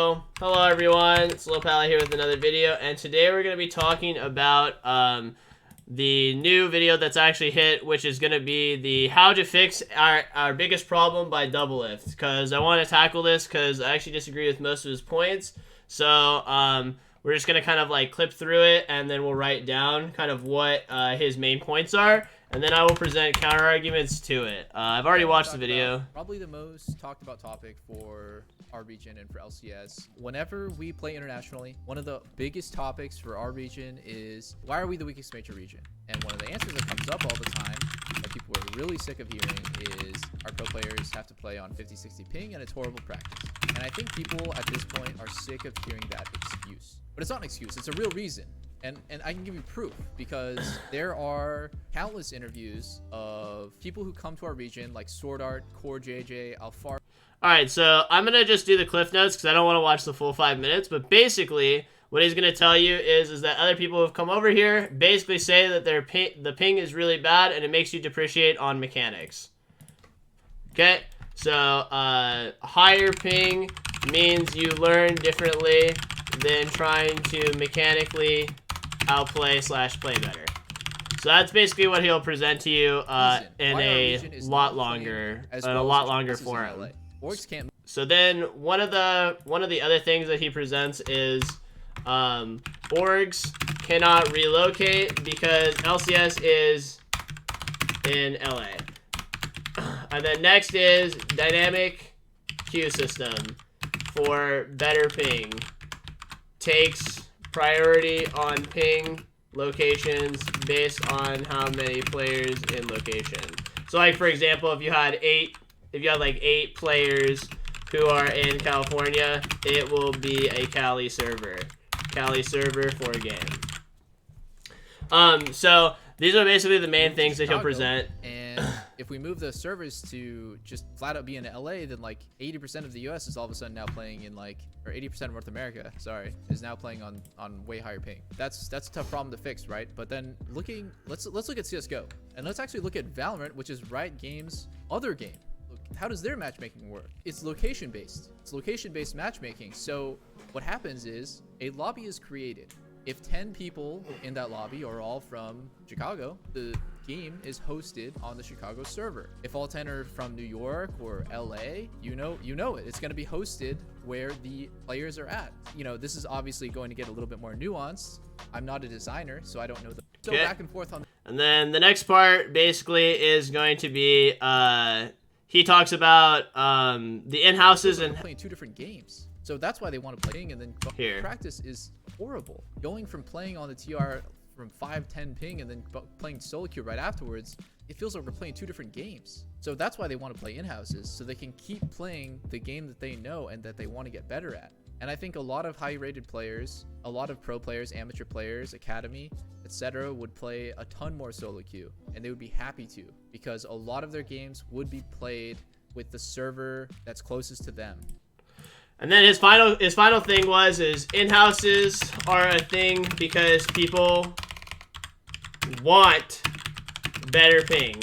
Hello everyone, it's Lohpally here with another video, and today we're going to be talking about the new video that's actually hit, which is going to be the how to fix our biggest problem by Doublelift, because I want to tackle this because I actually disagree with most of his points. So we're just going to kind of like clip through it, and then we'll write down kind of what his main points are, and then I will present counter arguments to it. I've already watched the video. Probably the most talked about topic for our region and for LCS. Whenever we play internationally, one of the biggest topics for our region is, why are we the weakest major region? And one of the answers that comes up all the time that people are really sick of hearing is our pro players have to play on 50-60 ping and it's horrible practice. And I think people at this point are sick of hearing that excuse. But it's not an excuse, it's a real reason. And I can give you proof, because there are countless interviews of people who come to our region like Sword Art, Core JJ, Alfar. Alright, so I'm going to just do the cliff notes because I don't want to watch the full 5 minutes, but basically what he's going to tell you is that other people who have come over here basically say that the ping is really bad and it makes you depreciate on mechanics. Okay, so higher ping means you learn differently than trying to mechanically outplay / play better. So that's basically what he'll present to you in a lot longer forum. So then one of the other things that he presents is orgs cannot relocate because LCS is in LA. And then next is dynamic queue system for better ping. Takes priority on ping locations based on how many players in location. So like for example, if you had like 8 players who are in California, it will be a Cali server for a game. So these are basically the main things that he'll present. And if we move the servers to just flat out be in LA, then like 80% of the US is all of a sudden now playing in like, or 80% of North America, sorry, is now playing on way higher ping. That's a tough problem to fix, right? But then let's look at CS:GO, and let's actually look at Valorant, which is Riot Games' other game. How does their matchmaking work? It's location based. It's location based matchmaking. So what happens is a lobby is created. If 10 people in that lobby are all from Chicago, the game is hosted on the Chicago server. If all 10 are from New York or LA, you know it. It's going to be hosted where the players are at. You know, this is obviously going to get a little bit more nuanced. I'm not a designer, so I don't know. So back and forth on. And then the next part basically is going to be he talks about the in-houses and playing 2 different games. So that's why they want to play, and then practice is horrible. Going from playing on the TR from 5-10 ping and then playing solo queue right afterwards, it feels like we're playing 2 different games. So that's why they want to play in-houses, so they can keep playing the game that they know and that they want to get better at. And I think a lot of high-rated players, a lot of pro players, amateur players, academy, etc. would play a ton more solo queue, and they would be happy to, because a lot of their games would be played with the server that's closest to them. And then his final thing is in-houses are a thing because people want better ping.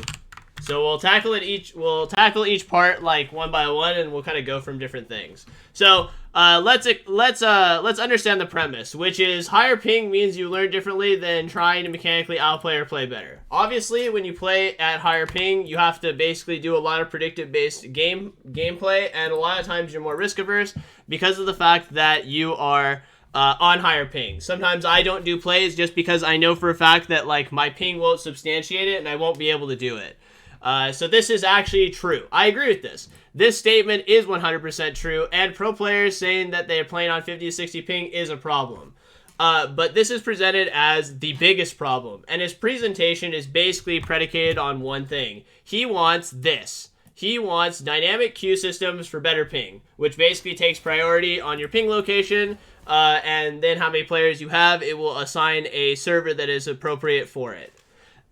So we'll tackle each part like one by one, and we'll kind of go from different things. So let's understand the premise, which is higher ping means you learn differently than trying to mechanically outplay or play better. Obviously, when you play at higher ping, you have to basically do a lot of predictive-based gameplay, and a lot of times you're more risk averse because of the fact that you are on higher ping. Sometimes I don't do plays just because I know for a fact that like my ping won't substantiate it and I won't be able to do it. So this is actually true. I agree with this. This statement is 100% true, and pro players saying that they are playing on 50-60 ping is a problem. But this is presented as the biggest problem, and his presentation is basically predicated on one thing. He wants this. He wants dynamic queue systems for better ping, which basically takes priority on your ping location, and then how many players you have, it will assign a server that is appropriate for it.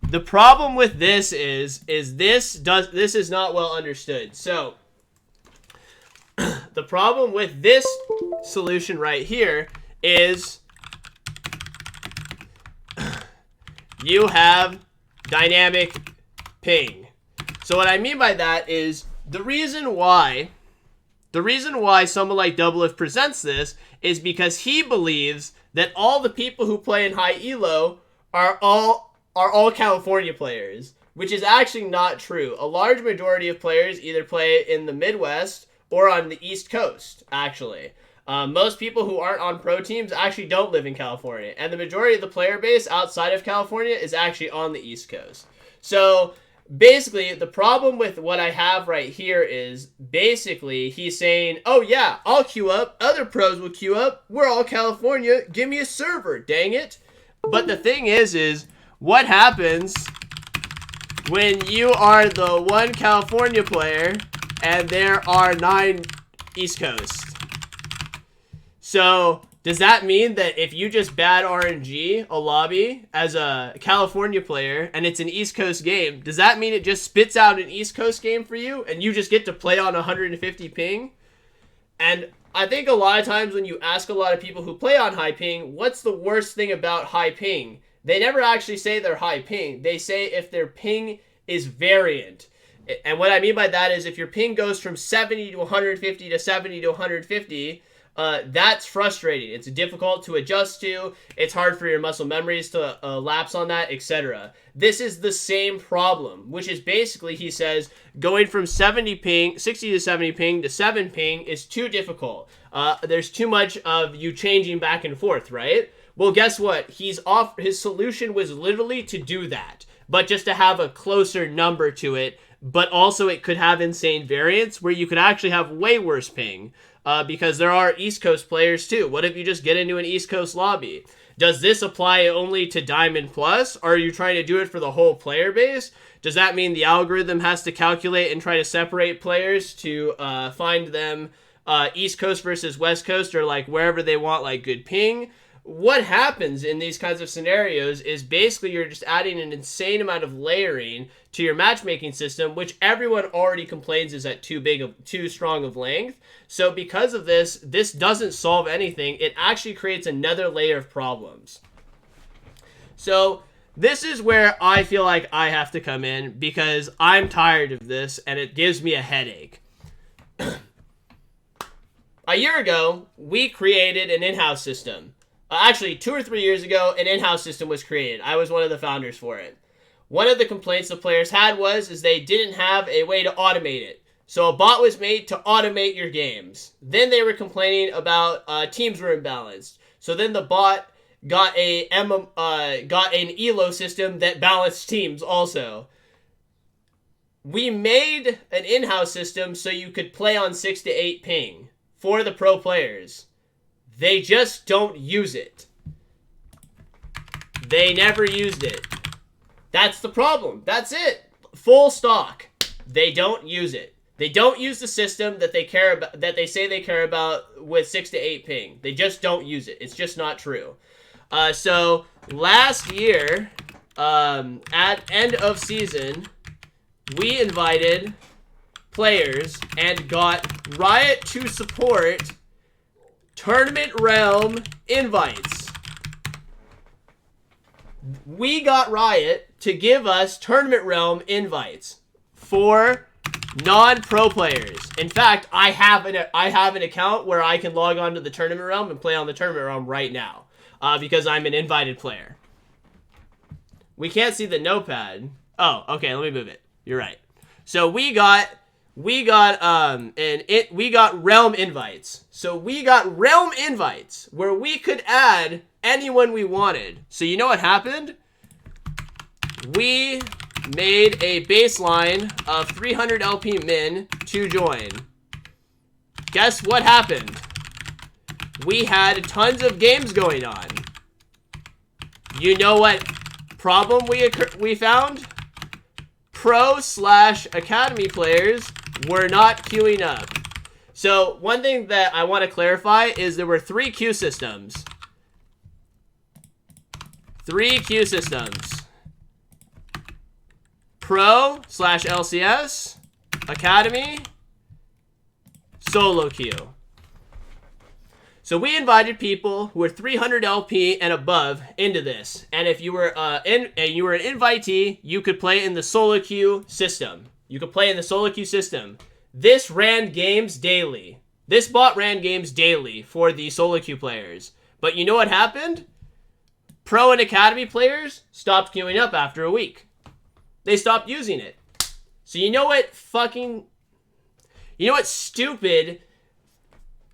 The problem with this is this is not well understood. So the problem with this solution right here is you have dynamic ping. So what I mean by that is the reason why The reason why someone like Doublelift presents this is because he believes that all the people who play in high elo are all California players, which is actually not true. A large majority of players either play in the Midwest or on the East Coast, actually. Most people who aren't on pro teams actually don't live in California, and the majority of the player base outside of California is actually on the East Coast. So basically, the problem with what I have right here is basically he's saying, oh yeah, I'll queue up, other pros will queue up, we're all California, give me a server, dang it. But the thing is what happens when you are the one California player and there are 9 East Coast? So does that mean that if you just bad RNG a lobby as a California player and it's an East Coast game, does that mean it just spits out an East Coast game for you and you just get to play on 150 ping? And I think a lot of times when you ask a lot of people who play on high ping, what's the worst thing about high ping? They never actually say they're high ping. They say if their ping is variant. And what I mean by that is if your ping goes from 70 to 150 to 70 to 150, that's frustrating. It's difficult to adjust to. It's hard for your muscle memories to lapse on that, etc. This is the same problem, which is basically, he says, going from 60 to 70 ping to 7 ping is too difficult. There's too much of you changing back and forth, right? Well, guess what? His solution was literally to do that, but just to have a closer number to it, but also it could have insane variance where you could actually have way worse ping. Because there are East Coast players too. What if you just get into an East Coast lobby? Does this apply only to Diamond Plus? Or are you trying to do it for the whole player base? Does that mean the algorithm has to calculate and try to separate players to find them East Coast versus West Coast or like wherever they want like good ping? What happens in these kinds of scenarios is basically you're just adding an insane amount of layering to your matchmaking system, which everyone already complains is at too strong of length. So because of this doesn't solve anything. It actually creates another layer of problems. So this is where I feel like I have to come in because I'm tired of this and it gives me a headache. A year ago, we created an in-house system. Actually, 2 or 3 years ago, an in-house system was created. I was one of the founders for it. One of the complaints the players had is they didn't have a way to automate it. So a bot was made to automate your games. Then they were complaining about teams were imbalanced. So then the bot got an elo system that balanced teams also. We made an in-house system so you could play on 6 to 8 ping for the pro players. They just don't use it. They never used it. That's the problem. That's it. Full stock. They don't use it. They don't use the system that they care about, that they say they care about with 6 to 8 ping. They just don't use it. It's just not true. So last year, at end of season, we invited players and got Riot to support Tournament Realm invites. We got Riot to give us Tournament Realm invites for non-pro players. In fact, I have an account where I can log on to the Tournament Realm and play on the Tournament Realm right now because I'm an invited player. We can't see the notepad. Oh, okay, let me move it. You're right. So we got Realm invites. So we got Realm invites where we could add anyone we wanted. So you know what happened? We made a baseline of 300 LP min to join. Guess what happened? We had tons of games going on. You know what problem we found? Pro/academy players were not queuing up. So one thing that I want to clarify is there were 3 queue systems. 3 queue systems. Pro/LCS, Academy, solo queue. So we invited people who were 300 LP and above into this. And if you were an invitee, you could play in the solo queue system. This ran games daily. This bot ran games daily for the solo queue players. But you know what happened? Pro and Academy players stopped queuing up after a week. They stopped using it. So you know what stupid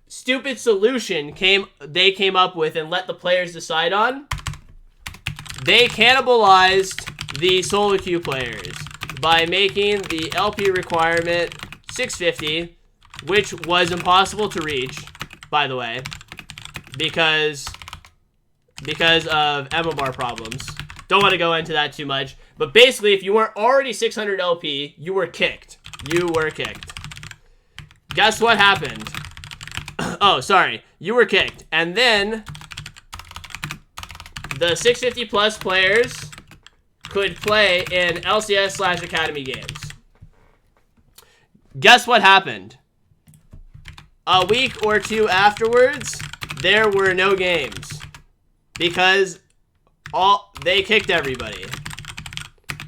solution they came up with and let the players decide on? They cannibalized the solo queue players by making the LP requirement 650, which was impossible to reach, by the way, because of MMR problems. Don't want to go into that too much, but basically, if you weren't already 600 LP, you were kicked. You were kicked. Guess what happened? Oh, sorry. You were kicked. And then the 650 plus players could play in LCS/Academy games. Guess what happened? A week or two afterwards, there were no games because they kicked everybody.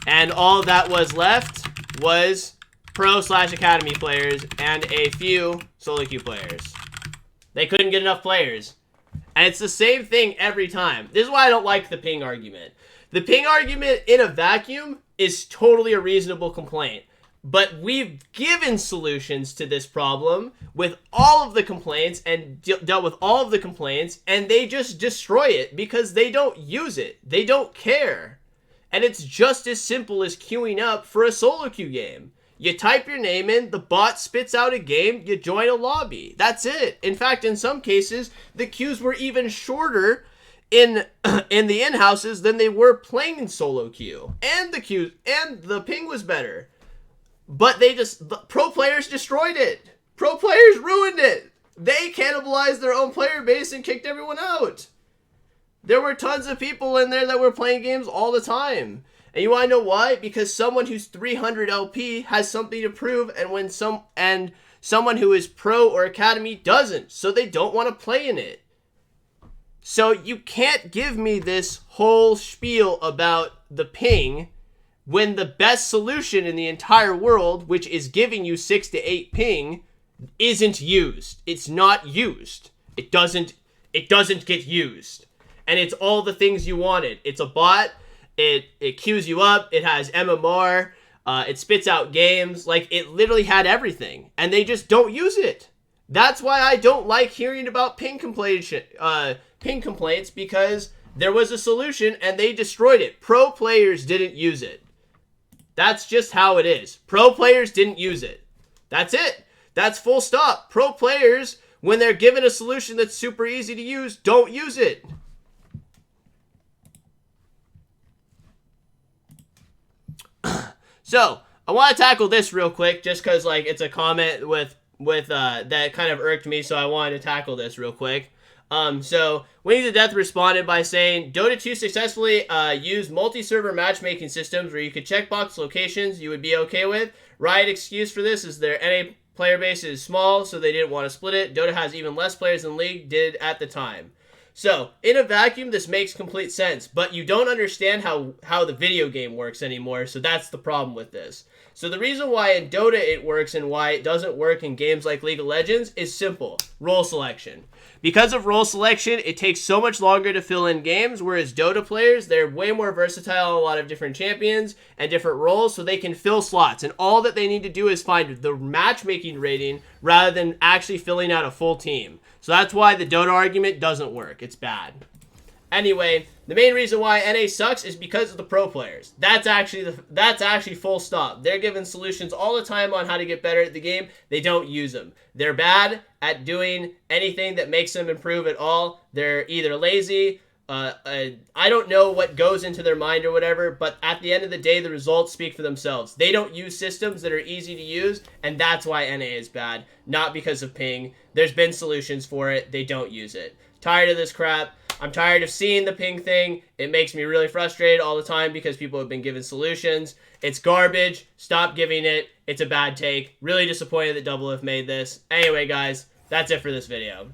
And all that was left was Pro/Academy players and a few solo queue players. They couldn't get enough players. And it's the same thing every time. This is why I don't like the ping argument. The ping argument in a vacuum is totally a reasonable complaint. But we've given solutions to this problem with all of the complaints and dealt with all of the complaints, and they just destroy it because they don't use it. They don't care. And it's just as simple as queuing up for a solo queue game. You type your name in, the bot spits out a game, you join a lobby. That's it. In fact, in some cases, the queues were even shorter in the in-houses than they were playing in solo queue. And the ping was better. But the pro players destroyed it. Pro players ruined it. They cannibalized their own player base and kicked everyone out. There were tons of people in there that were playing games all the time. And you want to know why? Because someone who's 300 LP has something to prove, and someone who is pro or academy doesn't, so they don't want to play in it. So you can't give me this whole spiel about the ping when the best solution in the entire world, which is giving you 6 to 8 ping, isn't used. It's not used. It doesn't get used. And it's all the things you wanted. It's a bot. It queues you up. It has MMR. It spits out games. Like, it literally had everything. And they just don't use it. That's why I don't like hearing about ping complaints, because there was a solution and they destroyed it. Pro players didn't use it. That's just how it is. Pro players didn't use it. That's it. That's full stop. Pro players, when they're given a solution that's super easy to use, don't use it. So, I want to tackle this real quick, just because, like, it's a comment with that kind of irked me, so I wanted to tackle this real quick. So, Winning to Death responded by saying, Dota 2 successfully used multi-server matchmaking systems where you could checkbox locations you would be okay with. Riot excuse for this is their NA player base is small, so they didn't want to split it. Dota has even less players than League did at the time. So, in a vacuum, this makes complete sense, but you don't understand how the video game works anymore, so that's the problem with this. So the reason why in Dota it works and why it doesn't work in games like League of Legends is simple. Role selection. Because of role selection, it takes so much longer to fill in games, whereas Dota players, they're way more versatile on a lot of different champions and different roles, so they can fill slots. And all that they need to do is find the matchmaking rating rather than actually filling out a full team. So that's why the Dota argument doesn't work. It's bad. Anyway, the main reason why NA sucks is because of the pro players. That's actually full stop. They're given solutions all the time on how to get better at the game. They don't use them. They're bad at doing anything that makes them improve at all. They're either lazy. I don't know what goes into their mind or whatever, but at the end of the day, the results speak for themselves. They don't use systems that are easy to use, and that's why NA is bad, not because of ping. There's been solutions for it. They don't use it. Tired of this crap. I'm tired of seeing the ping thing. It makes me really frustrated all the time because people have been given solutions. It's garbage. Stop giving it. It's a bad take. Really disappointed that Double F made this. Anyway, guys, that's it for this video.